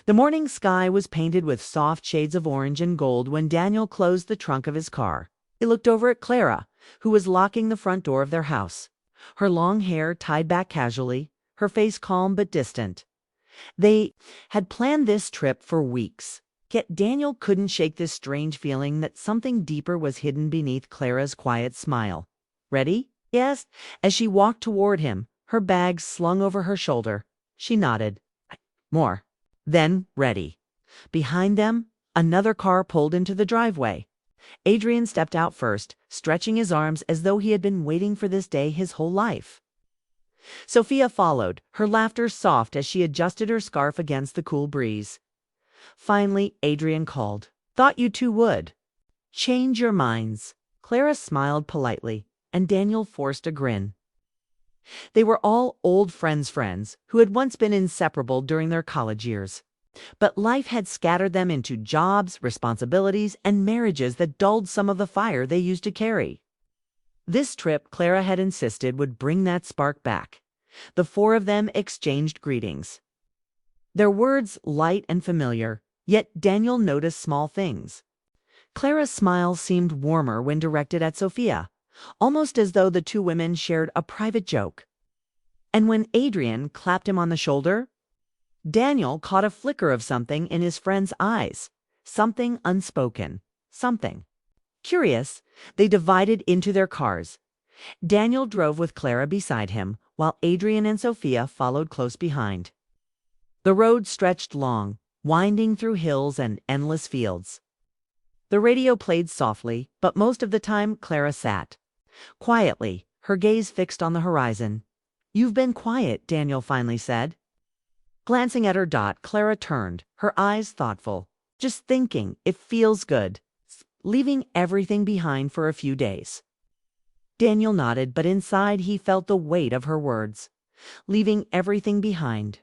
The morning sky was painted with soft shades of orange and gold when Daniel closed the trunk of his car. He looked over at Clara, who was locking the front door of their house. Her long hair tied back casually, her face calm but distant. They had planned this trip for weeks, yet Daniel couldn't shake this strange feeling that something deeper was hidden beneath Clara's quiet smile. "Ready?" he asked, as she walked toward him, her bag slung over her shoulder. She nodded. "More." Then, "Ready." Behind them, another car pulled into the driveway. Adrian stepped out first, stretching his arms as though he had been waiting for this day his whole life. Sophia followed, her laughter soft as she adjusted her scarf against the cool breeze. Finally, Adrian called. "Thought you two would." "Change your minds." Clara smiled politely, and Daniel forced a grin. They were all old friends who had once been inseparable during their college years. But life had scattered them into jobs, responsibilities, and marriages that dulled some of the fire they used to carry. This trip, Clara had insisted, would bring that spark back. The four of them exchanged greetings. Their words light and familiar, yet Daniel noticed small things. Clara's smile seemed warmer when directed at Sophia, almost as though the two women shared a private joke. And when Adrian clapped him on the shoulder, Daniel caught a flicker of something in his friend's eyes, something unspoken, something. Curious, they divided into their cars. Daniel drove with Clara beside him, while Adrian and Sophia followed close behind. The road stretched long, winding through hills and endless fields. The radio played softly, but most of the time Clara sat quietly, her gaze fixed on the horizon. "You've been quiet," Daniel finally said. Glancing at her dot, Clara turned, her eyes thoughtful. "Just thinking, it feels good. Leaving everything behind for a few days." Daniel nodded, but inside he felt the weight of her words. Leaving everything behind.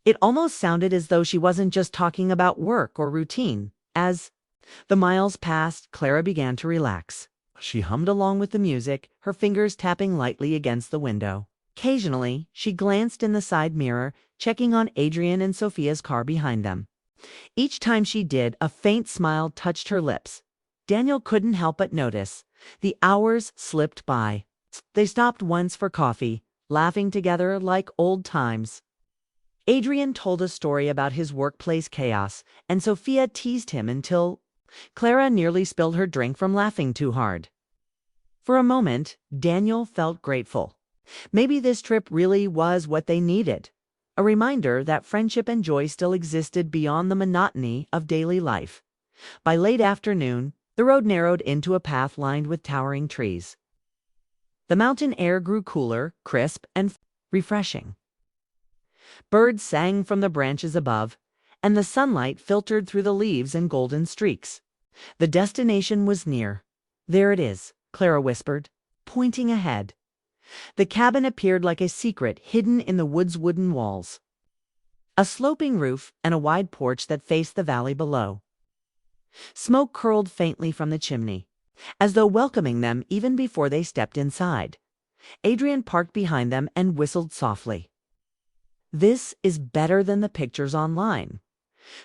It almost sounded as though she wasn't just talking about work or routine. As the miles passed, Clara began to relax. She hummed along with the music, her fingers tapping lightly against the window. Occasionally, she glanced in the side mirror, checking on Adrian and Sophia's car behind them. Each time she did, a faint smile touched her lips. Daniel couldn't help but notice. The hours slipped by. They stopped once for coffee, laughing together like old times. Adrian told a story about his workplace chaos, and Sophia teased him until Clara nearly spilled her drink from laughing too hard. For a moment, Daniel felt grateful. Maybe this trip really was what they needed. A reminder that friendship and joy still existed beyond the monotony of daily life. By late afternoon, the road narrowed into a path lined with towering trees. The mountain air grew cooler, crisp, and refreshing. Birds sang from the branches above, and the sunlight filtered through the leaves in golden streaks. The destination was near. "There it is," Clara whispered, pointing ahead. The cabin appeared like a secret hidden in the wood's wooden walls. A sloping roof and a wide porch that faced the valley below. Smoke curled faintly from the chimney, as though welcoming them even before they stepped inside. Adrian parked behind them and whistled softly. "This is better than the pictures online."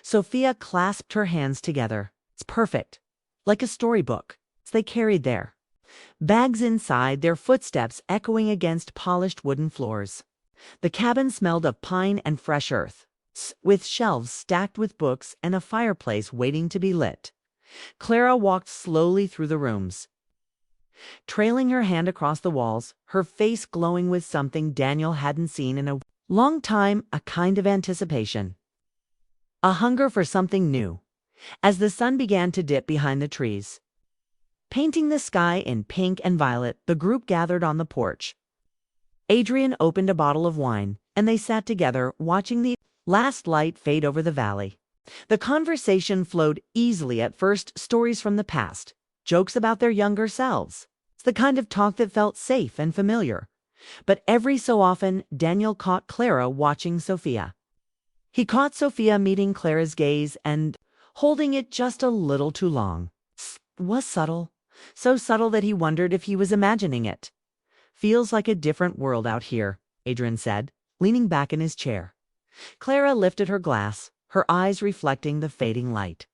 Sophia clasped her hands together. "It's perfect. Like a storybook." They carried there. Bags inside, their footsteps echoing against polished wooden floors. The cabin smelled of pine and fresh earth, with shelves stacked with books and a fireplace waiting to be lit. Clara walked slowly through the rooms, trailing her hand across the walls, her face glowing with something Daniel hadn't seen in a long time, a kind of anticipation. A hunger for something new. As the sun began to dip behind the trees, painting the sky in pink and violet, the group gathered on the porch. Adrian opened a bottle of wine, and they sat together, watching the last light fade over the valley. The conversation flowed easily at first, stories from the past, jokes about their younger selves. It's the kind of talk that felt safe and familiar. But every so often, Daniel caught Clara watching Sophia. He caught Sophia meeting Clara's gaze and holding it just a little too long. It was subtle. So subtle that he wondered if he was imagining it. "Feels like a different world out here," Adrian said, leaning back in his chair. Clara lifted her glass, her eyes reflecting the fading light.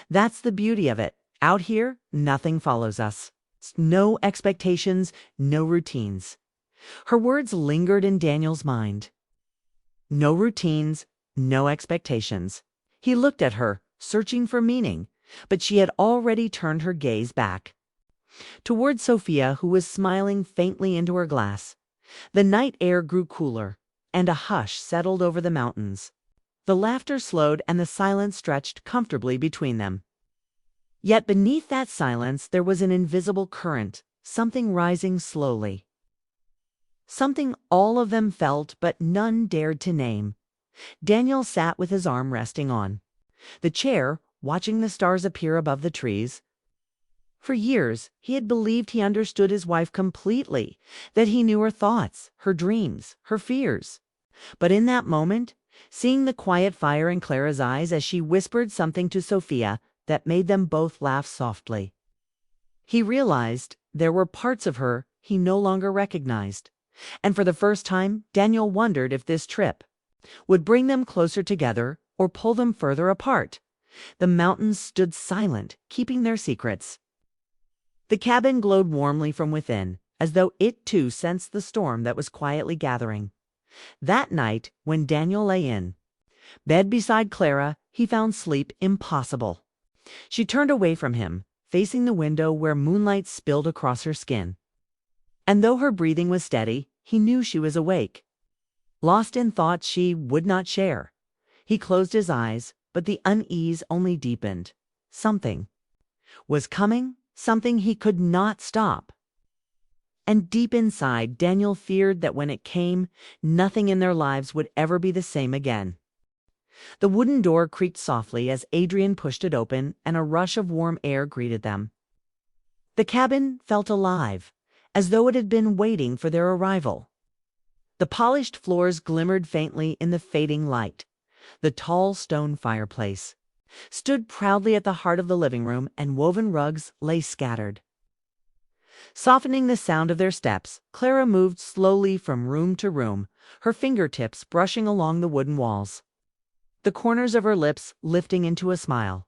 "That's the beauty of it. Out here, nothing follows us. No expectations, no routines." Her words lingered in Daniel's mind. No routines, no expectations. He looked at her, searching for meaning, but she had already turned her gaze back toward Sophia, who was smiling faintly into her glass. The night air grew cooler, and a hush settled over the mountains. The laughter slowed and the silence stretched comfortably between them. Yet beneath that silence there was an invisible current, something rising slowly. Something all of them felt but none dared to name. Daniel sat with his arm resting on the chair, watching the stars appear above the trees. For years, he had believed he understood his wife completely, that he knew her thoughts, her dreams, her fears. But in that moment, seeing the quiet fire in Clara's eyes as she whispered something to Sophia that made them both laugh softly, he realized there were parts of her he no longer recognized. And for the first time, Daniel wondered if this trip would bring them closer together or pull them further apart. The mountains stood silent, keeping their secrets. The cabin glowed warmly from within, as though it too sensed the storm that was quietly gathering. That night, when Daniel lay in bed beside Clara, he found sleep impossible. She turned away from him, facing the window where moonlight spilled across her skin. And though her breathing was steady, he knew she was awake, lost in thoughts she would not share. He closed his eyes, but the unease only deepened. Something was coming, something he could not stop. And deep inside, Daniel feared that when it came, nothing in their lives would ever be the same again. The wooden door creaked softly as Adrian pushed it open, and a rush of warm air greeted them. The cabin felt alive, as though it had been waiting for their arrival. The polished floors glimmered faintly in the fading light. The tall stone fireplace stood proudly at the heart of the living room, and woven rugs lay scattered. Softening the sound of their steps, Clara moved slowly from room to room, her fingertips brushing along the wooden walls, the corners of her lips lifting into a smile.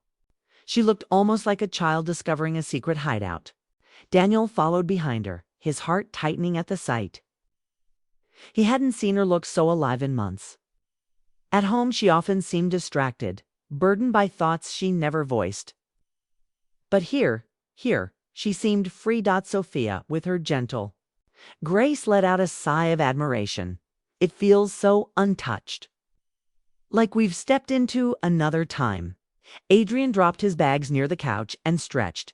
She looked almost like a child discovering a secret hideout. Daniel followed behind her, his heart tightening at the sight. He hadn't seen her look so alive in months. At home she often seemed distracted, burdened by thoughts she never voiced. But here, she seemed free. Sophia, with her gentle grace, let out a sigh of admiration. "It feels so untouched. Like we've stepped into another time." Adrian dropped his bags near the couch and stretched.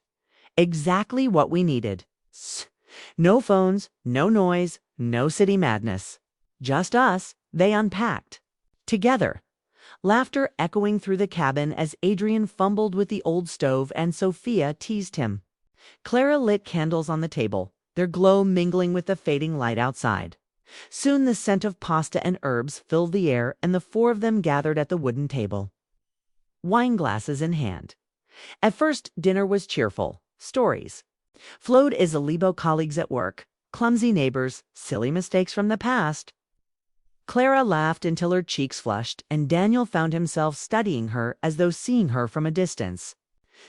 "Exactly what we needed. No phones, no noise, no city madness. Just us." They unpacked together, laughter echoing through the cabin as Adrian fumbled with the old stove and Sophia teased him. Clara lit candles on the table, their glow mingling with the fading light outside. Soon the scent of pasta and herbs filled the air, and the four of them gathered at the wooden table, wine glasses in hand. At first, dinner was cheerful. Stories flowed as Alibo colleagues at work, clumsy neighbors, silly mistakes from the past. Clara laughed until her cheeks flushed, and Daniel found himself studying her as though seeing her from a distance.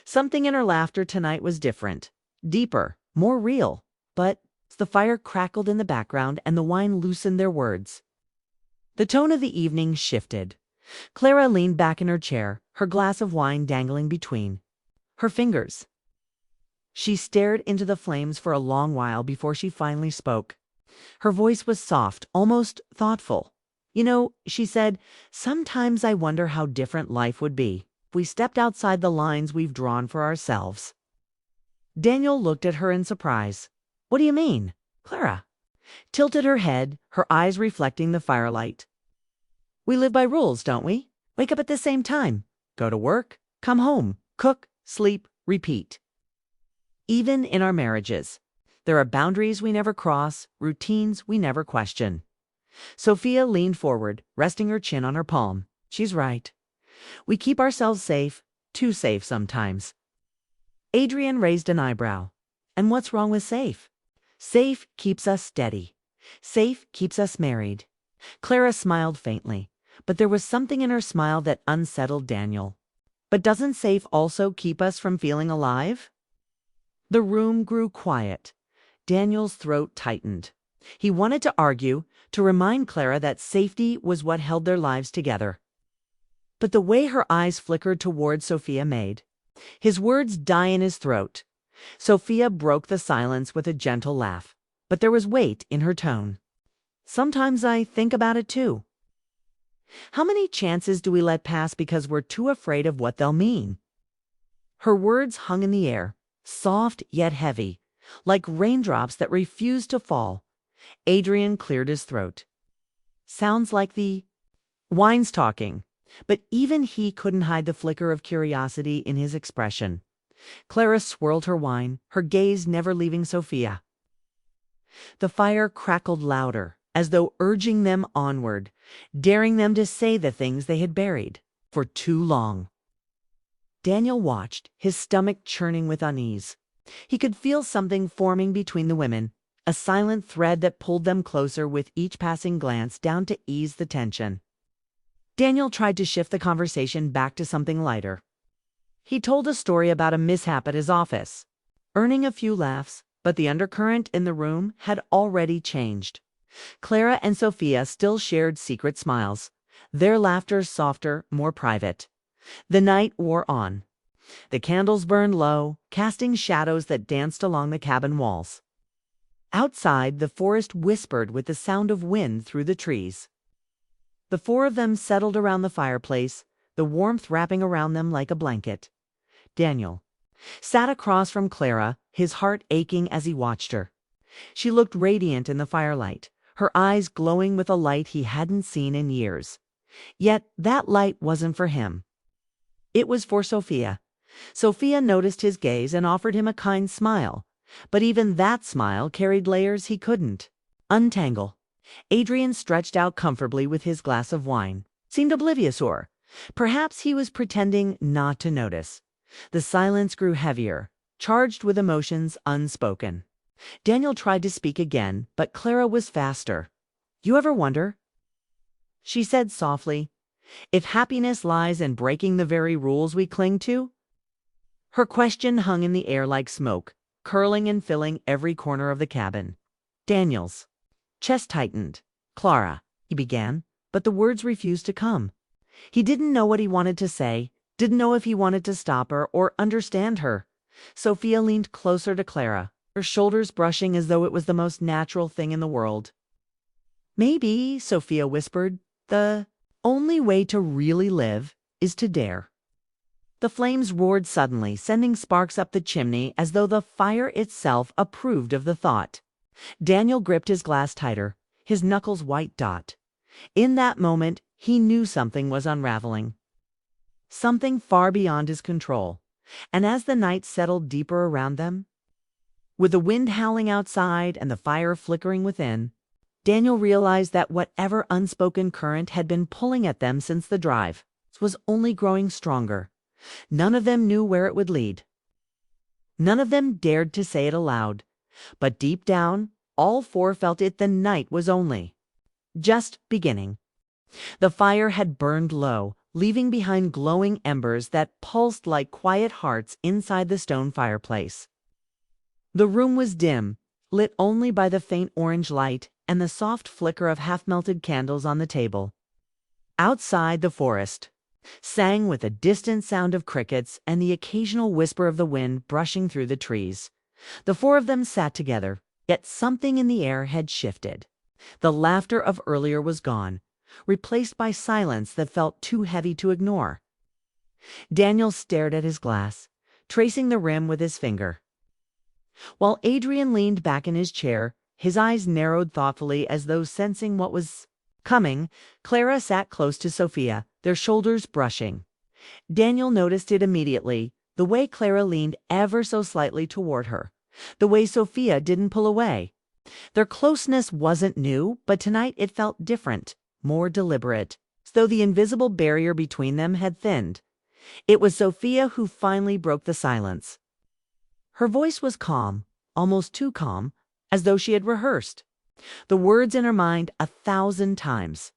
Something in her laughter tonight was different, deeper, more real. But the fire crackled in the background and the wine loosened their words. The tone of the evening shifted. Clara leaned back in her chair, her glass of wine dangling between her fingers. She stared into the flames for a long while before she finally spoke. Her voice was soft, almost thoughtful. "You know," she said, "sometimes I wonder how different life would be if we stepped outside the lines we've drawn for ourselves." Daniel looked at her in surprise. "What do you mean?" Clara tilted her head, her eyes reflecting the firelight. "We live by rules, don't we? Wake up at the same time, go to work, come home, cook, sleep, repeat. Even in our marriages, there are boundaries we never cross, routines we never question." Sophia leaned forward, resting her chin on her palm. "She's right. We keep ourselves safe, too safe sometimes." Adrian raised an eyebrow. "And what's wrong with safe?" "Safe keeps us steady. Safe keeps us married." Clara smiled faintly, but there was something in her smile that unsettled Daniel. But doesn't safe also keep us from feeling alive? The room grew quiet. Daniel's throat tightened. He wanted to argue, to remind Clara that safety was what held their lives together. But the way her eyes flickered toward Sophia made his words die in his throat. Sophia broke the silence with a gentle laugh, but there was weight in her tone. Sometimes I think about it too. How many chances do we let pass because we're too afraid of what they'll mean? Her words hung in the air, soft yet heavy, like raindrops that refused to fall. Adrian cleared his throat. Sounds like the wine's talking, but even he couldn't hide the flicker of curiosity in his expression. Clara swirled her wine, her gaze never leaving Sophia. The fire crackled louder, as though urging them onward, daring them to say the things they had buried for too long. Daniel watched, his stomach churning with unease. He could feel something forming between the women, a silent thread that pulled them closer with each passing glance down to ease the tension. Daniel tried to shift the conversation back to something lighter. He told a story about a mishap at his office, earning a few laughs, but the undercurrent in the room had already changed. Clara and Sophia still shared secret smiles, their laughter softer, more private. The night wore on. The candles burned low, casting shadows that danced along the cabin walls. Outside, the forest whispered with the sound of wind through the trees. The four of them settled around the fireplace, the warmth wrapping around them like a blanket. Daniel sat across from Clara, his heart aching as he watched her. She looked radiant in the firelight, her eyes glowing with a light he hadn't seen in years. Yet that light wasn't for him. It was for Sophia. Sophia noticed his gaze and offered him a kind smile, but even that smile carried layers he couldn't untangle. Adrian stretched out comfortably with his glass of wine, seemed oblivious, or perhaps he was pretending not to notice. The silence grew heavier, charged with emotions unspoken. Daniel tried to speak again, but Clara was faster. "You ever wonder," she said softly, "if happiness lies in breaking the very rules we cling to?" Her question hung in the air like smoke, curling and filling every corner of the cabin. Daniel's chest tightened. "Clara," he began, but the words refused to come. He didn't know what he wanted to say, didn't know if he wanted to stop her or understand her. Sophia leaned closer to Clara, her shoulders brushing as though it was the most natural thing in the world. "Maybe," Sophia whispered, "the only way to really live is to dare." The flames roared suddenly, sending sparks up the chimney as though the fire itself approved of the thought. Daniel gripped his glass tighter, his knuckles white dot. In that moment, he knew something was unraveling. Something far beyond his control. And as the night settled deeper around them, with the wind howling outside and the fire flickering within, Daniel realized that whatever unspoken current had been pulling at them since the drive was only growing stronger. None of them knew where it would lead. None of them dared to say it aloud. But deep down, all four felt it the night was only just beginning. The fire had burned low, leaving behind glowing embers that pulsed like quiet hearts inside the stone fireplace. The room was dim, lit only by the faint orange light and the soft flicker of half-melted candles on the table. Outside, the forest sang with a distant sound of crickets and the occasional whisper of the wind brushing through the trees. The four of them sat together, yet something in the air had shifted. The laughter of earlier was gone, replaced by silence that felt too heavy to ignore. Daniel stared at his glass, tracing the rim with his finger. While Adrian leaned back in his chair, his eyes narrowed thoughtfully as though sensing what was coming, Clara sat close to Sophia, their shoulders brushing. Daniel noticed it immediately, the way Clara leaned ever so slightly toward her, the way Sophia didn't pull away. Their closeness wasn't new, but tonight it felt different, more deliberate, as though the invisible barrier between them had thinned. It was Sophia who finally broke the silence. Her voice was calm, almost too calm, as though she had rehearsed the words in her mind 1,000 times.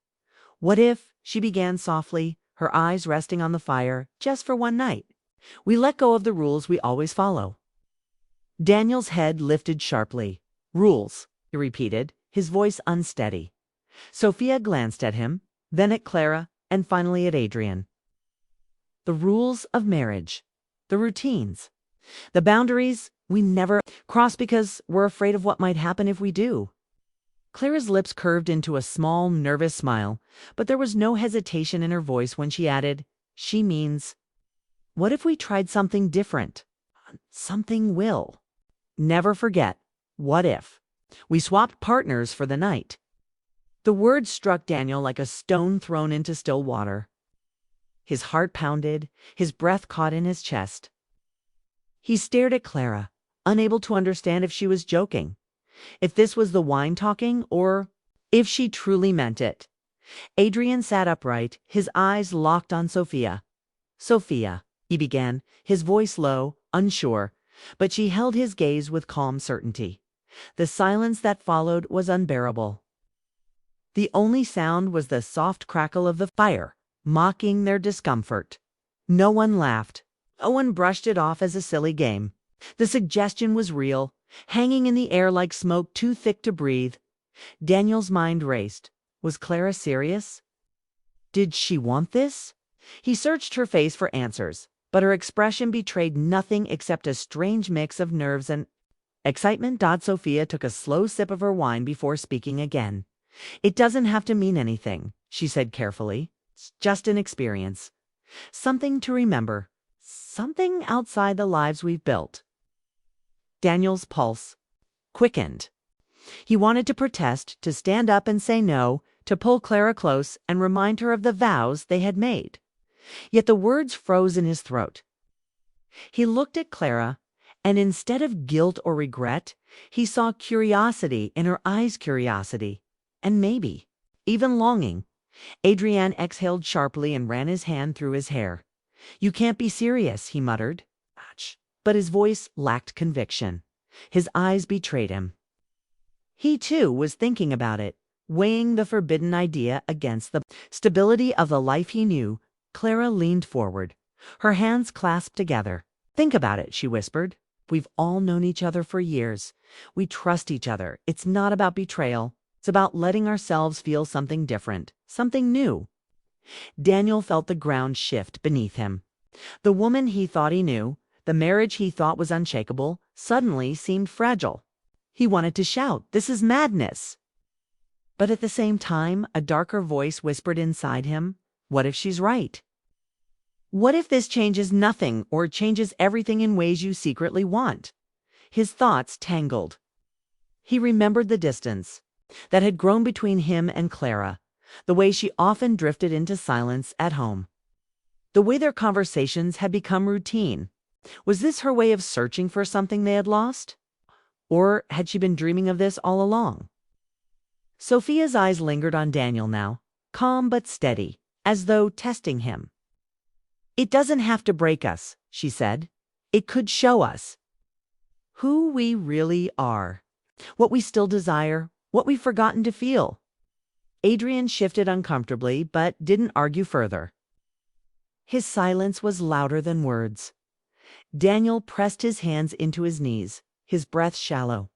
What if she began softly, her eyes resting on the fire, just for one night. We let go of the rules we always follow. Daniel's head lifted sharply. Rules, he repeated, his voice unsteady. Sophia glanced at him, then at Clara, and finally at Adrian. The rules of marriage. The routines. The boundaries we never cross because we're afraid of what might happen if we do. Clara's lips curved into a small, nervous smile, but there was no hesitation in her voice when she added, "She means, what if we tried something different? Something will. Never forget, what if? We swapped partners for the night." The words struck Daniel like a stone thrown into still water. His heart pounded, his breath caught in his chest. He stared at Clara, unable to understand if she was joking, if this was the wine talking, or if she truly meant it. Adrian sat upright, his eyes locked on Sophia. "Sophia," he began, his voice low, unsure, but she held his gaze with calm certainty. The silence that followed was unbearable. The only sound was the soft crackle of the fire, mocking their discomfort. No one laughed. No one brushed it off as a silly game. The suggestion was real, hanging in the air like smoke too thick to breathe. Daniel's mind raced. Was Clara serious? Did she want this? He searched her face for answers, but her expression betrayed nothing except a strange mix of nerves and excitement. Sophia took a slow sip of her wine before speaking again. "It doesn't have to mean anything," she said carefully. "It's just an experience. Something to remember. Something outside the lives we've built." Daniel's pulse quickened. He wanted to protest, to stand up and say no, to pull Clara close and remind her of the vows they had made. Yet the words froze in his throat. He looked at Clara, and instead of guilt or regret, he saw curiosity in her eyes, curiosity, and maybe even longing. Adrian exhaled sharply and ran his hand through his hair. "You can't be serious," he muttered. But his voice lacked conviction. His eyes betrayed him. He, too, was thinking about it, weighing the forbidden idea against the stability of the life he knew. Clara leaned forward, her hands clasped together. "Think about it," she whispered. "We've all known each other for years. We trust each other. It's not about betrayal. It's about letting ourselves feel something different, something new." Daniel felt the ground shift beneath him. The woman he thought he knew, the marriage he thought was unshakable, suddenly seemed fragile. He wanted to shout, "This is madness!" But at the same time, a darker voice whispered inside him, "What if she's right? What if this changes nothing or changes everything in ways you secretly want?" His thoughts tangled. He remembered the distance that had grown between him and Clara, the way she often drifted into silence at home, the way their conversations had become routine. Was this her way of searching for something they had lost? Or had she been dreaming of this all along? Sophia's eyes lingered on Daniel now, calm but steady, as though testing him. "It doesn't have to break us," she said. "It could show us who we really are, what we still desire, what we've forgotten to feel." Adrian shifted uncomfortably, but didn't argue further. His silence was louder than words. Daniel pressed his hands into his knees, his breath shallow.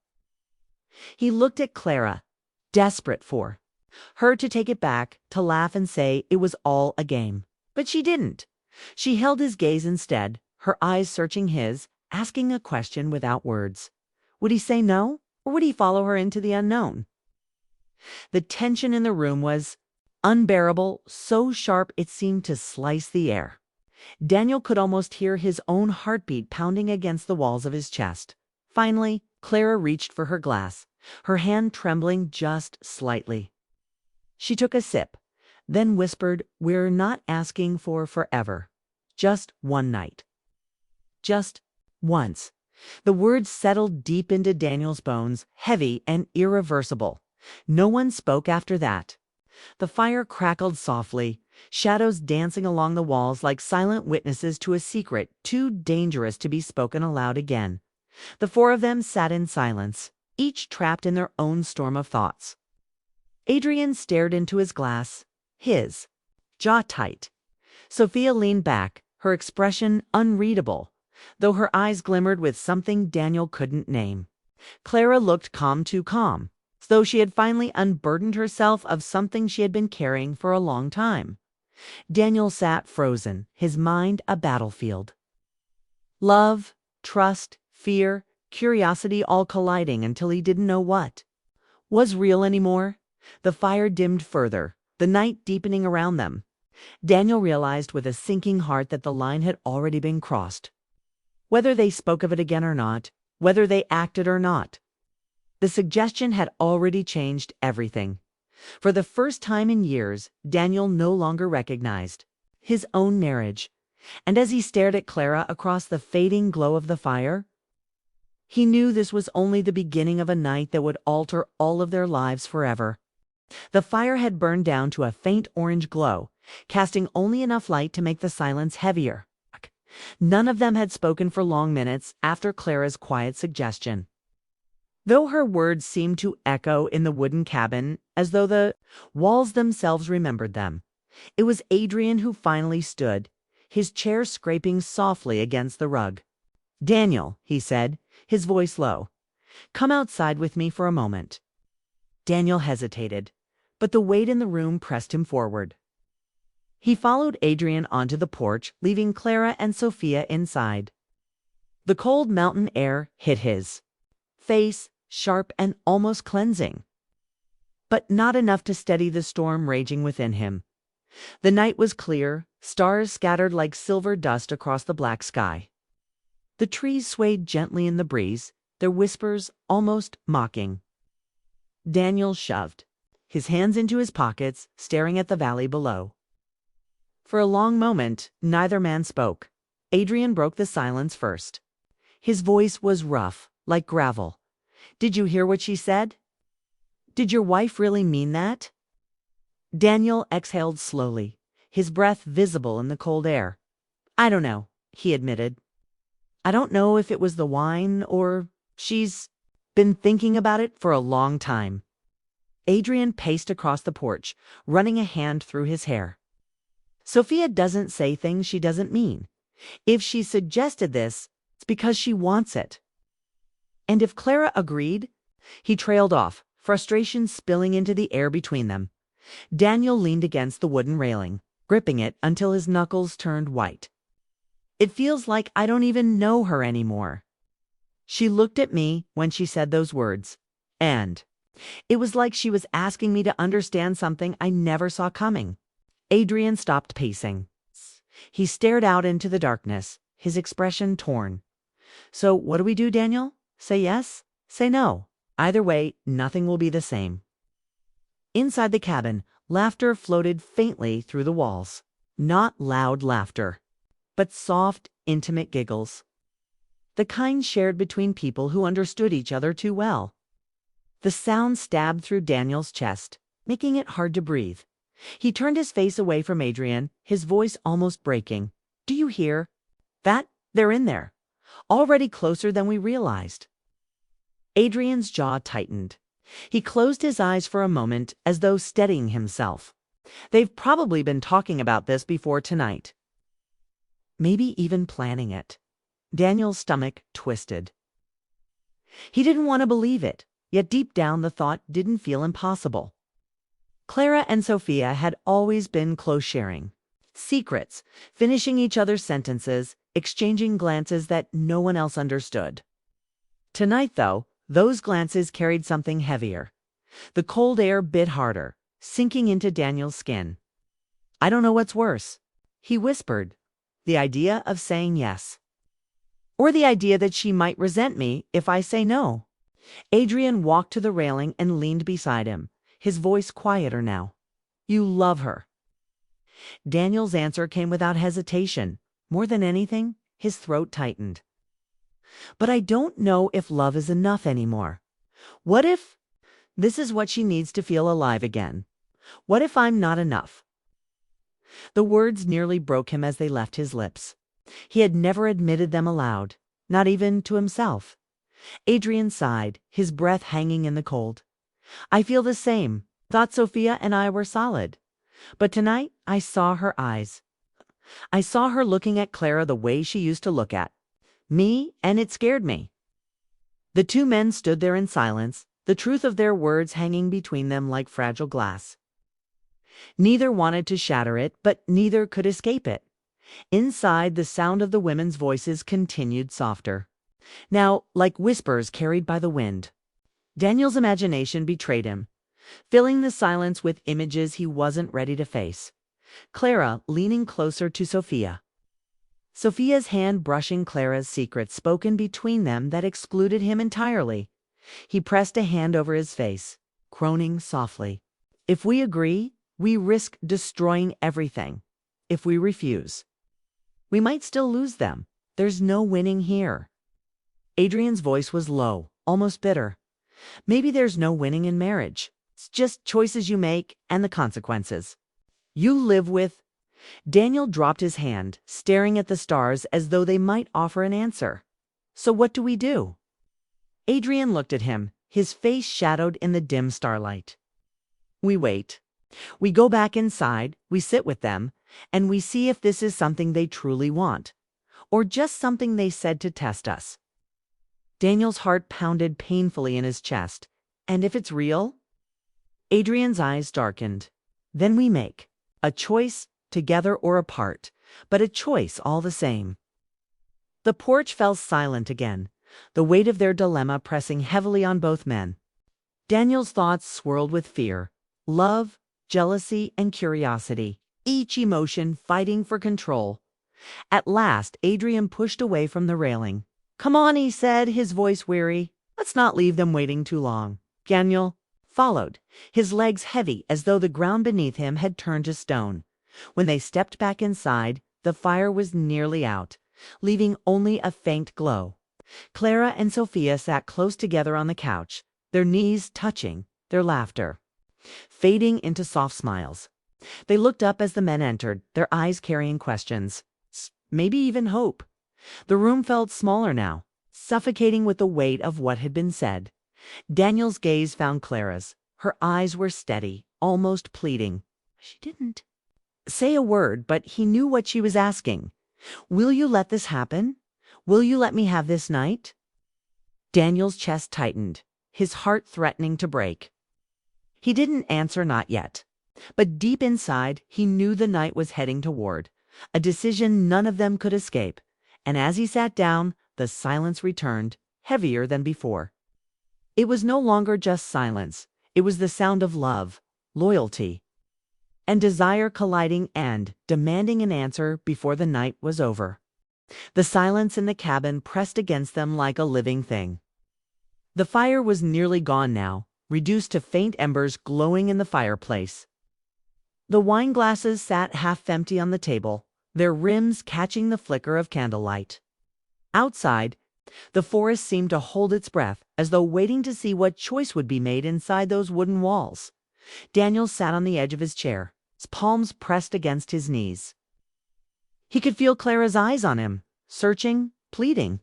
He looked at Clara, desperate for her to take it back, to laugh and say it was all a game. But she didn't. She held his gaze instead, her eyes searching his, asking a question without words. Would he say no, or would he follow her into the unknown? The tension in the room was unbearable, so sharp it seemed to slice the air. Daniel could almost hear his own heartbeat pounding against the walls of his chest. Finally, Clara reached for her glass, her hand trembling just slightly. She took a sip, then whispered, "We're not asking for forever. Just one night. Just once." The words settled deep into Daniel's bones, heavy and irreversible. No one spoke after that. The fire crackled softly, shadows dancing along the walls like silent witnesses to a secret too dangerous to be spoken aloud again. The four of them sat in silence, each trapped in their own storm of thoughts. Adrian stared into his glass, his jaw tight. Sophia leaned back, her expression unreadable, though her eyes glimmered with something Daniel couldn't name. Clara looked calm, too calm, as though she had finally unburdened herself of something she had been carrying for a long time. Daniel sat frozen, his mind a battlefield. Love, trust, fear, curiosity all colliding until he didn't know what was real anymore. The fire dimmed further, the night deepening around them. Daniel realized with a sinking heart that the line had already been crossed. Whether they spoke of it again or not, whether they acted or not, the suggestion had already changed everything. For the first time in years, Daniel no longer recognized his own marriage. And as he stared at Clara across the fading glow of the fire, he knew this was only the beginning of a night that would alter all of their lives forever. The fire had burned down to a faint orange glow, casting only enough light to make the silence heavier. None of them had spoken for long minutes after Clara's quiet suggestion. Though her words seemed to echo in the wooden cabin as though the walls themselves remembered them, it was Adrian who finally stood, his chair scraping softly against the rug. "Daniel," he said, his voice low, "come outside with me for a moment." Daniel hesitated, but the weight in the room pressed him forward. He followed Adrian onto the porch, leaving Clara and Sophia inside. The cold mountain air hit his face, sharp and almost cleansing, but not enough to steady the storm raging within him. The night was clear, stars scattered like silver dust across the black sky. The trees swayed gently in the breeze, their whispers almost mocking. Daniel shoved his hands into his pockets, staring at the valley below. For a long moment, neither man spoke. Adrian broke the silence first. His voice was rough, like gravel. "Did you hear what she said? Did your wife really mean that?" Daniel exhaled slowly, his breath visible in the cold air. "I don't know," he admitted. "I don't know if it was the wine or she's been thinking about it for a long time." Adrian paced across the porch, running a hand through his hair. "Sophia doesn't say things she doesn't mean. If she suggested this, it's because she wants it." And if Clara agreed? He trailed off, frustration spilling into the air between them. Daniel leaned against the wooden railing, gripping it until his knuckles turned white. "It feels like I don't even know her anymore. She looked at me when she said those words, and it was like she was asking me to understand something I never saw coming." Adrian stopped pacing. He stared out into the darkness, his expression torn. "So what do we do, Daniel? Say yes? Say no? Either way, nothing will be the same." Inside the cabin, laughter floated faintly through the walls. Not loud laughter, but soft, intimate giggles. The kind shared between people who understood each other too well. The sound stabbed through Daniel's chest, making it hard to breathe. He turned his face away from Adrian, his voice almost breaking. "Do you hear that? They're in there. Already closer than we realized." Adrian's jaw tightened. He closed his eyes for a moment as though steadying himself. They've probably been talking about this before tonight. Maybe even planning it. Daniel's stomach twisted. He didn't want to believe it, yet deep down the thought didn't feel impossible. Clara and Sophia had always been close sharing. Secrets, finishing each other's sentences, exchanging glances that no one else understood. Tonight, though, those glances carried something heavier. The cold air bit harder, sinking into Daniel's skin. "I don't know what's worse," he whispered. "The idea of saying yes, or the idea that she might resent me if I say no." Adrian walked to the railing and leaned beside him, his voice quieter now. "You love her." Daniel's answer came without hesitation. More than anything, his throat tightened. "But I don't know if love is enough anymore. What if this is what she needs to feel alive again? What if I'm not enough?" The words nearly broke him as they left his lips. He had never admitted them aloud, not even to himself. Adrian sighed, his breath hanging in the cold. "I feel the same. Thought Sophia and I were solid. But tonight, I saw her eyes. I saw her looking at Clara the way she used to look at me, and it scared me. The two men stood there in silence, the truth of their words hanging between them like fragile glass. Neither wanted to shatter it, but neither could escape it. Inside, the sound of the women's voices continued softer, now like whispers carried by the wind. Daniel's imagination betrayed him, filling the silence with images he wasn't ready to face. Clara leaning closer to Sophia. Sophia's hand brushing Clara's secrets spoken between them that excluded him entirely. He pressed a hand over his face, groaning softly. If we agree, we risk destroying everything. If we refuse, we might still lose them. There's no winning here. Adrian's voice was low, almost bitter. Maybe there's no winning in marriage. It's just choices you make and the consequences you live with. Daniel dropped his hand, staring at the stars as though they might offer an answer. So what do we do? Adrian looked at him, his face shadowed in the dim starlight. We wait. We go back inside, we sit with them, and we see if this is something they truly want, or just something they said to test us. Daniel's heart pounded painfully in his chest. And if it's real? Adrian's eyes darkened. Then we make a choice, together or apart, but a choice all the same. The porch fell silent again, the weight of their dilemma pressing heavily on both men. Daniel's thoughts swirled with fear, love, jealousy, and curiosity, each emotion fighting for control. At last, Adrian pushed away from the railing. "Come on," he said, his voice weary. "Let's not leave them waiting too long." Daniel followed, his legs heavy as though the ground beneath him had turned to stone. When they stepped back inside, the fire was nearly out, leaving only a faint glow. Clara and Sophia sat close together on the couch, their knees touching, their laughter fading into soft smiles. They looked up as the men entered, their eyes carrying questions, maybe even hope. The room felt smaller now, suffocating with the weight of what had been said. Daniel's gaze found Clara's. Her eyes were steady, almost pleading. She didn't say a word, but he knew what she was asking. Will you let this happen? Will you let me have this night? Daniel's chest tightened, his heart threatening to break. He didn't answer, not yet. But deep inside, he knew the night was heading toward a decision none of them could escape. And as he sat down, the silence returned, heavier than before. It was no longer just silence. It was the sound of love, loyalty, and desire colliding and demanding an answer before the night was over. The silence in the cabin pressed against them like a living thing. The fire was nearly gone now, reduced to faint embers glowing in the fireplace. The wine glasses sat half empty on the table, their rims catching the flicker of candlelight. Outside, the forest seemed to hold its breath, as though waiting to see what choice would be made inside those wooden walls. Daniel sat on the edge of his chair, his palms pressed against his knees. He could feel Clara's eyes on him, searching, pleading.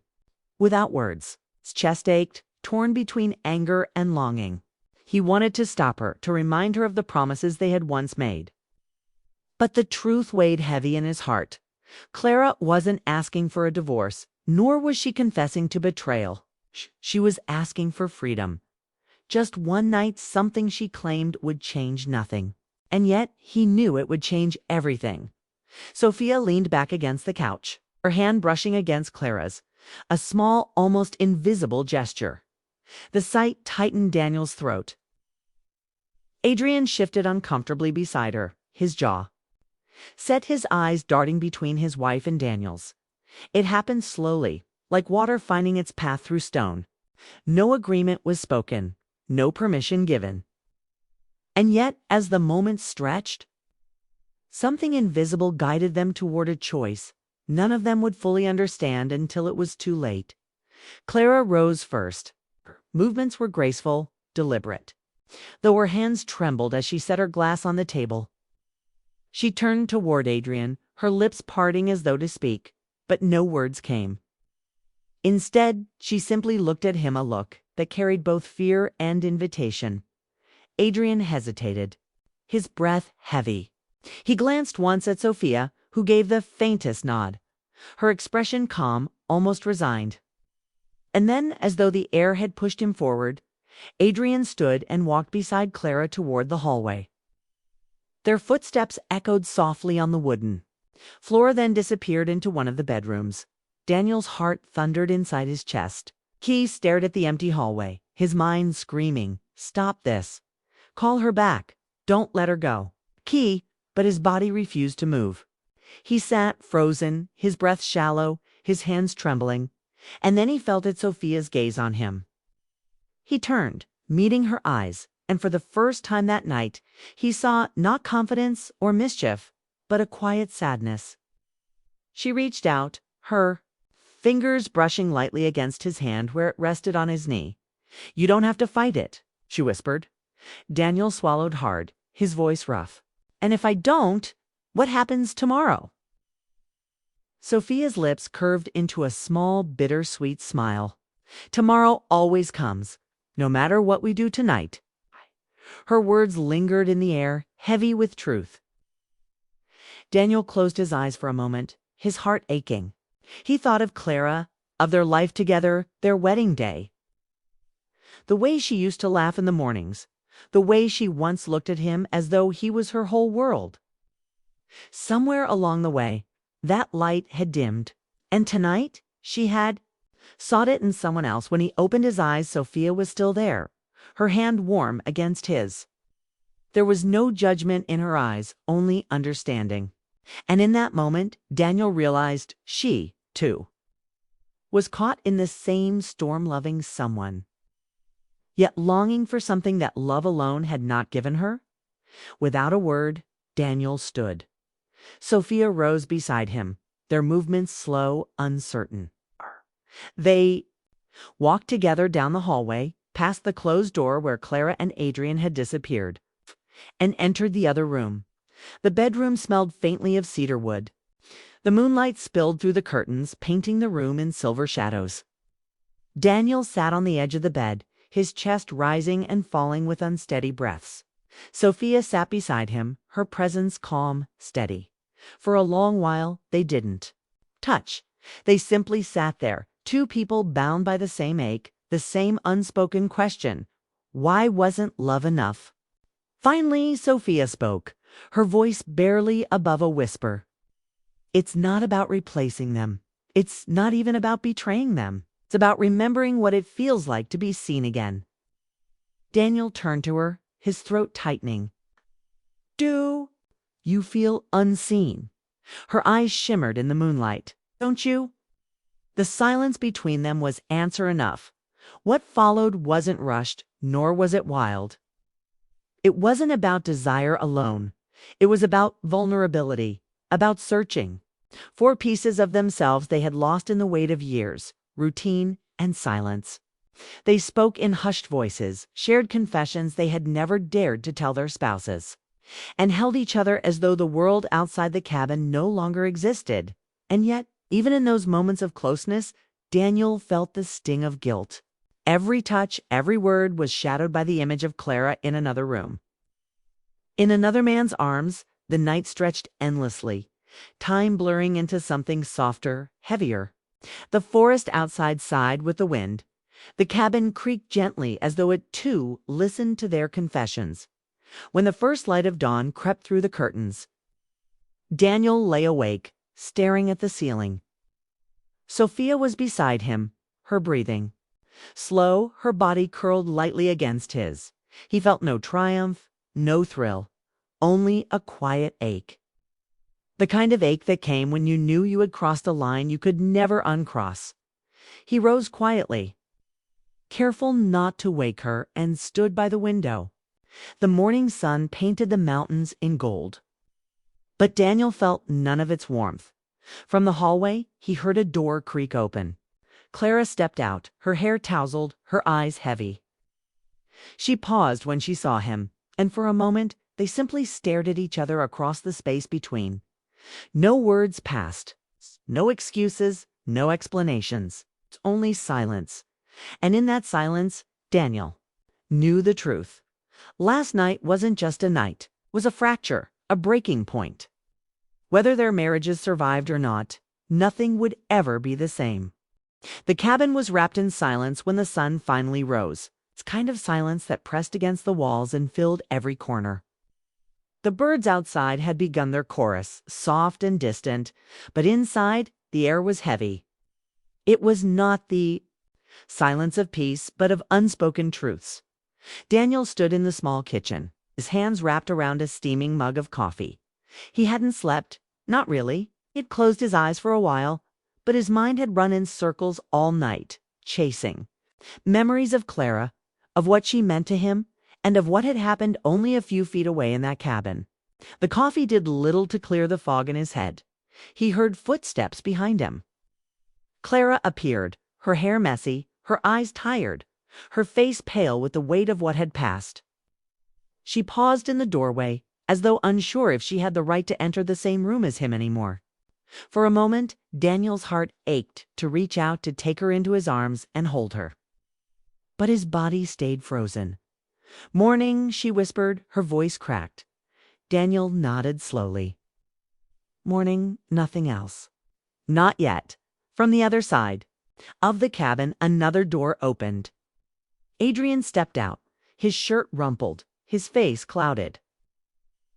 Without words, his chest ached, torn between anger and longing. He wanted to stop her, to remind her of the promises they had once made. But the truth weighed heavy in his heart. Clara wasn't asking for a divorce, nor was she confessing to betrayal. She was asking for freedom. Just one night, something she claimed would change nothing. And yet, he knew it would change everything. Sophia leaned back against the couch, her hand brushing against Clara's, a small, almost invisible gesture. The sight tightened Daniel's throat. Adrian shifted uncomfortably beside her, his jaw set, his eyes darting between his wife and Daniel's. It happened slowly, like water finding its path through stone. No agreement was spoken, no permission given. And yet, as the moments stretched, something invisible guided them toward a choice none of them would fully understand until it was too late. Clara rose first. Her movements were graceful, deliberate, though her hands trembled as she set her glass on the table. She turned toward Adrian, her lips parting as though to speak, but no words came. Instead, she simply looked at him, a look that carried both fear and invitation. Adrian hesitated, his breath heavy, He glanced once at Sophia, who gave the faintest nod, her expression calm, almost resigned. And then, as though the air had pushed him forward, Adrian stood and walked beside Clara toward the hallway. Their footsteps echoed softly on the wooden floor, then disappeared into one of the bedrooms. Daniel's heart thundered inside his chest. Key stared at the empty hallway, his mind screaming, "Stop this. Call her back. Don't let her go." Key, but his body refused to move. He sat frozen, his breath shallow, his hands trembling, and then he felt Sophia's gaze on him. He turned, meeting her eyes, and for the first time that night, he saw not confidence or mischief, but a quiet sadness. She reached out, her fingers brushing lightly against his hand where it rested on his knee. "You don't have to fight it," she whispered. Daniel swallowed hard, his voice rough. "And if I don't, what happens tomorrow?" Sophia's lips curved into a small, bittersweet smile. "Tomorrow always comes, no matter what we do tonight." Her words lingered in the air, heavy with truth. Daniel closed his eyes for a moment, his heart aching. He thought of Clara, of their life together, their wedding day. The way she used to laugh in the mornings, the way she once looked at him as though he was her whole world. Somewhere along the way, that light had dimmed, and tonight she had sought it in someone else. When he opened his eyes, Sophia was still there, her hand warm against his. There was no judgment in her eyes, only understanding. And in that moment, Daniel realized she, too, was caught in the same storm-loving someone, yet longing for something that love alone had not given her. Without a word, Daniel stood. Sophia rose beside him, their movements slow, uncertain. They walked together down the hallway, past the closed door where Clara and Adrian had disappeared, and entered the other room. The bedroom smelled faintly of cedar wood. The moonlight spilled through the curtains, painting the room in silver shadows. Daniel sat on the edge of the bed, his chest rising and falling with unsteady breaths. Sophia sat beside him, her presence calm, steady. For a long while, they didn't touch. They simply sat there, two people bound by the same ache, the same unspoken question. Why wasn't love enough? Finally, Sophia spoke, her voice barely above a whisper. "It's not about replacing them. It's not even about betraying them. It's about remembering what it feels like to be seen again." Daniel turned to her, his throat tightening. "Do you feel unseen?" Her eyes shimmered in the moonlight. "Don't you?" The silence between them was answer enough. What followed wasn't rushed, nor was it wild. It wasn't about desire alone. It was about vulnerability, about searching for pieces of themselves they had lost in the weight of years, routine, and silence. They spoke in hushed voices, shared confessions they had never dared to tell their spouses, and held each other as though the world outside the cabin no longer existed. And yet, even in those moments of closeness, Daniel felt the sting of guilt. Every touch, every word was shadowed by the image of Clara in another room. In another man's arms, the night stretched endlessly, time blurring into something softer, heavier. The forest outside sighed with the wind. The cabin creaked gently as though it too listened to their confessions. When the first light of dawn crept through the curtains, Daniel lay awake, staring at the ceiling. Sophia was beside him, her breathing slow, her body curled lightly against his. He felt no triumph, no thrill, only a quiet ache. The kind of ache that came when you knew you had crossed a line you could never uncross. He rose quietly, careful not to wake her, and stood by the window. The morning sun painted the mountains in gold, but Daniel felt none of its warmth. From the hallway, he heard a door creak open. Clara stepped out, her hair tousled, her eyes heavy. She paused when she saw him, and for a moment they simply stared at each other across the space between. No words passed, no excuses, no explanations, only silence. And in that silence, Daniel knew the truth. Last night wasn't just a night, it was a fracture, a breaking point. Whether their marriages survived or not, nothing would ever be the same. The cabin was wrapped in silence when the sun finally rose. It's kind of silence that pressed against the walls and filled every corner. The birds outside had begun their chorus, soft and distant, but inside, the air was heavy. It was not the silence of peace, but of unspoken truths. Daniel stood in the small kitchen, his hands wrapped around a steaming mug of coffee. He hadn't slept, not really. He'd closed his eyes for a while, but his mind had run in circles all night, chasing memories of Clara, of what she meant to him, and of what had happened only a few feet away in that cabin. The coffee did little to clear the fog in his head. He heard footsteps behind him. Clara appeared, her hair messy, her eyes tired, her face pale with the weight of what had passed. She paused in the doorway, as though unsure if she had the right to enter the same room as him anymore. For a moment, Daniel's heart ached to reach out to take her into his arms and hold her. But his body stayed frozen. "Morning," she whispered, her voice cracked. Daniel nodded slowly. "Morning, nothing else." "Not yet." From the other side of the cabin, another door opened. Adrian stepped out, his shirt rumpled, his face clouded.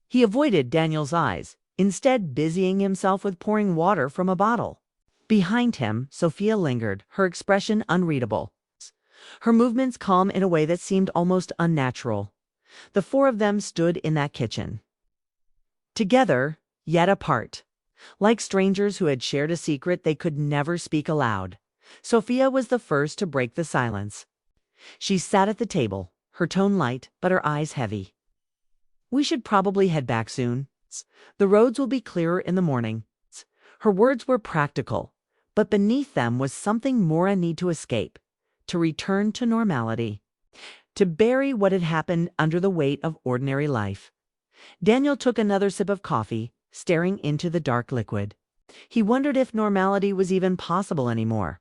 He avoided Daniel's eyes, instead busying himself with pouring water from a bottle. Behind him, Sophia lingered, her expression unreadable, her movements calm in a way that seemed almost unnatural. The four of them stood in that kitchen, together, yet apart, like strangers who had shared a secret they could never speak aloud. Sophia was the first to break the silence. She sat at the table, her tone light, but her eyes heavy. "We should probably head back soon. The roads will be clearer in the morning." Her words were practical, but beneath them was something more a need to escape, to return to normality, to bury what had happened under the weight of ordinary life. Daniel took another sip of coffee, staring into the dark liquid. He wondered if normality was even possible anymore.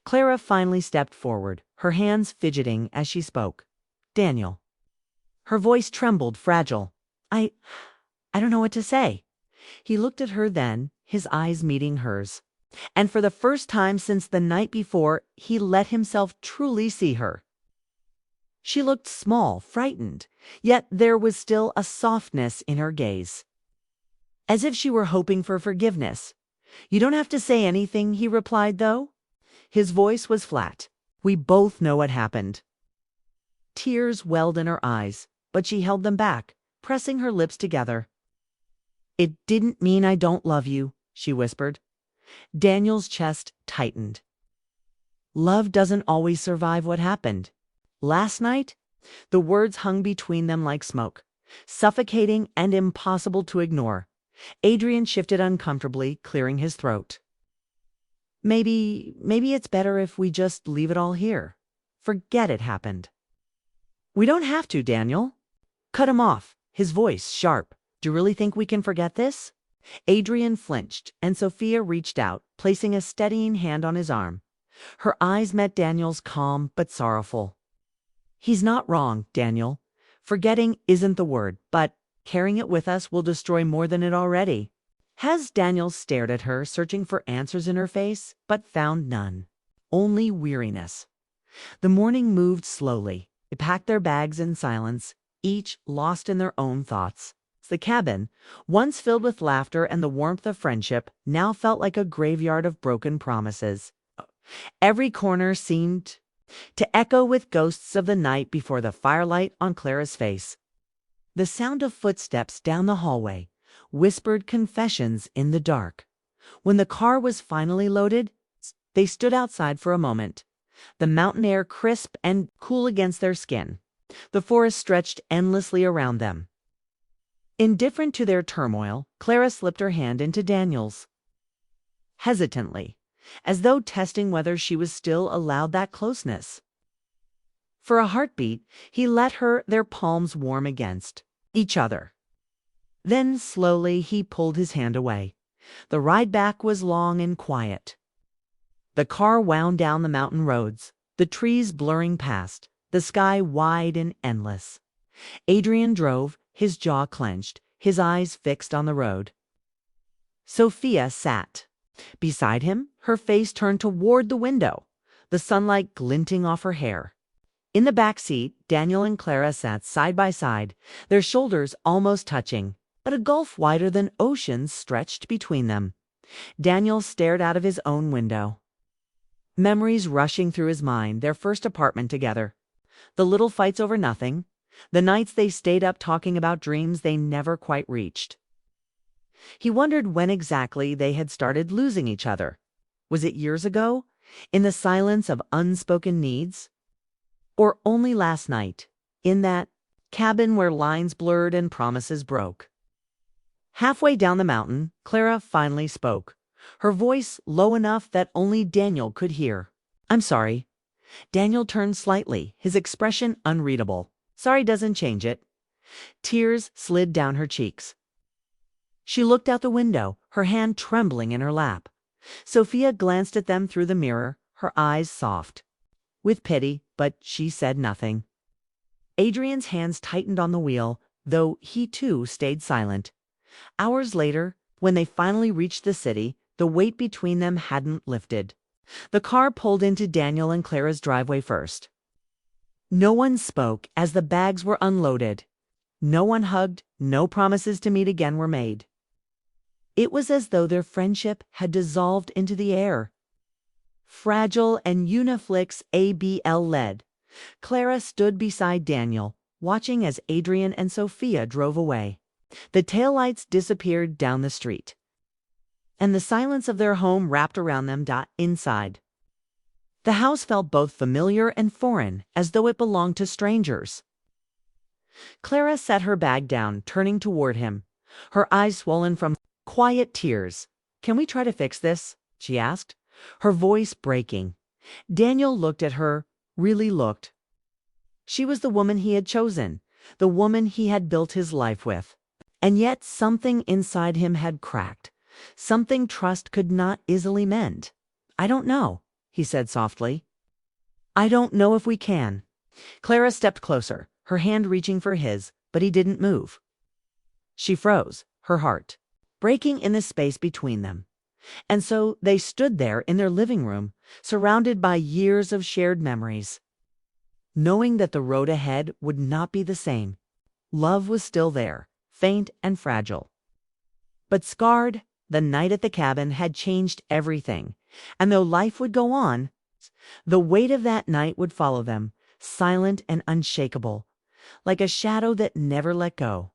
Clara finally stepped forward, her hands fidgeting as she spoke. "Daniel." Her voice trembled, fragile. I don't know what to say." He looked at her then, his eyes meeting hers. And for the first time since the night before, he let himself truly see her. She looked small, frightened, yet there was still a softness in her gaze, as if she were hoping for forgiveness. "You don't have to say anything," he replied, though. His voice was flat. "We both know what happened." Tears welled in her eyes, but she held them back, pressing her lips together. "It didn't mean I don't love you," she whispered. Daniel's chest tightened. "Love doesn't always survive what happened. Last night?" The words hung between them like smoke, suffocating and impossible to ignore. Adrian shifted uncomfortably, clearing his throat. Maybe it's better if we just leave it all here. Forget it happened." "We don't have to, Daniel." Cut him off, his voice sharp. "Do you really think we can forget this?" Adrian flinched, and Sophia reached out, placing a steadying hand on his arm. Her eyes met Daniel's, calm but sorrowful. "He's not wrong, Daniel. Forgetting isn't the word, but carrying it with us will destroy more than it already." Daniel stared at her, searching for answers in her face, but found none. Only weariness. The morning moved slowly. They packed their bags in silence, each lost in their own thoughts. The cabin, once filled with laughter and the warmth of friendship, now felt like a graveyard of broken promises. Every corner seemed to echo with ghosts of the night before the firelight on Clara's face. The sound of footsteps down the hallway whispered confessions in the dark. When the car was finally loaded, they stood outside for a moment, the mountain air crisp and cool against their skin. The forest stretched endlessly around them. Indifferent to their turmoil, Clara slipped her hand into Daniel's, hesitantly, as though testing whether she was still allowed that closeness. For a heartbeat, he let their palms warm against each other. Then slowly he pulled his hand away. The ride back was long and quiet. The car wound down the mountain roads, the trees blurring past, the sky wide and endless. Adrian drove, his jaw clenched, his eyes fixed on the road. Sophia sat beside him, her face turned toward the window, the sunlight glinting off her hair. In the back seat, Daniel and Clara sat side by side, their shoulders almost touching, but a gulf wider than oceans stretched between them. Daniel stared out of his own window, memories rushing through his mind, their first apartment together, the little fights over nothing, the nights they stayed up talking about dreams they never quite reached. He wondered when exactly they had started losing each other. Was it years ago, in the silence of unspoken needs? Or only last night, in that cabin where lines blurred and promises broke? Halfway down the mountain, Clara finally spoke, her voice low enough that only Daniel could hear. "I'm sorry." Daniel turned slightly, his expression unreadable. "Sorry doesn't change it." Tears slid down her cheeks. She looked out the window, her hand trembling in her lap. Sophia glanced at them through the mirror, her eyes soft with pity, but she said nothing. Adrian's hands tightened on the wheel, though he too stayed silent. Hours later, when they finally reached the city, the weight between them hadn't lifted. The car pulled into Daniel and Clara's driveway first. No one spoke as the bags were unloaded. No one hugged, no promises to meet again were made. It was as though their friendship had dissolved into the air. Fragile and Uniflix ABL led, Clara stood beside Daniel, watching as Adrian and Sophia drove away. The taillights disappeared down the street, and the silence of their home wrapped around them. Inside, the house felt both familiar and foreign, as though it belonged to strangers. Clara set her bag down, turning toward him, her eyes swollen from quiet tears. "Can we try to fix this?" she asked, her voice breaking. Daniel looked at her, really looked. She was the woman he had chosen, the woman he had built his life with. And yet something inside him had cracked, something trust could not easily mend. "I don't know," he said softly. "I don't know if we can." Clara stepped closer, her hand reaching for his, but he didn't move. She froze, her heart breaking in the space between them. And so they stood there in their living room, surrounded by years of shared memories, knowing that the road ahead would not be the same. Love was still there, faint and fragile, but scarred. The night at the cabin had changed everything, and though life would go on, the weight of that night would follow them, silent and unshakable, like a shadow that never let go.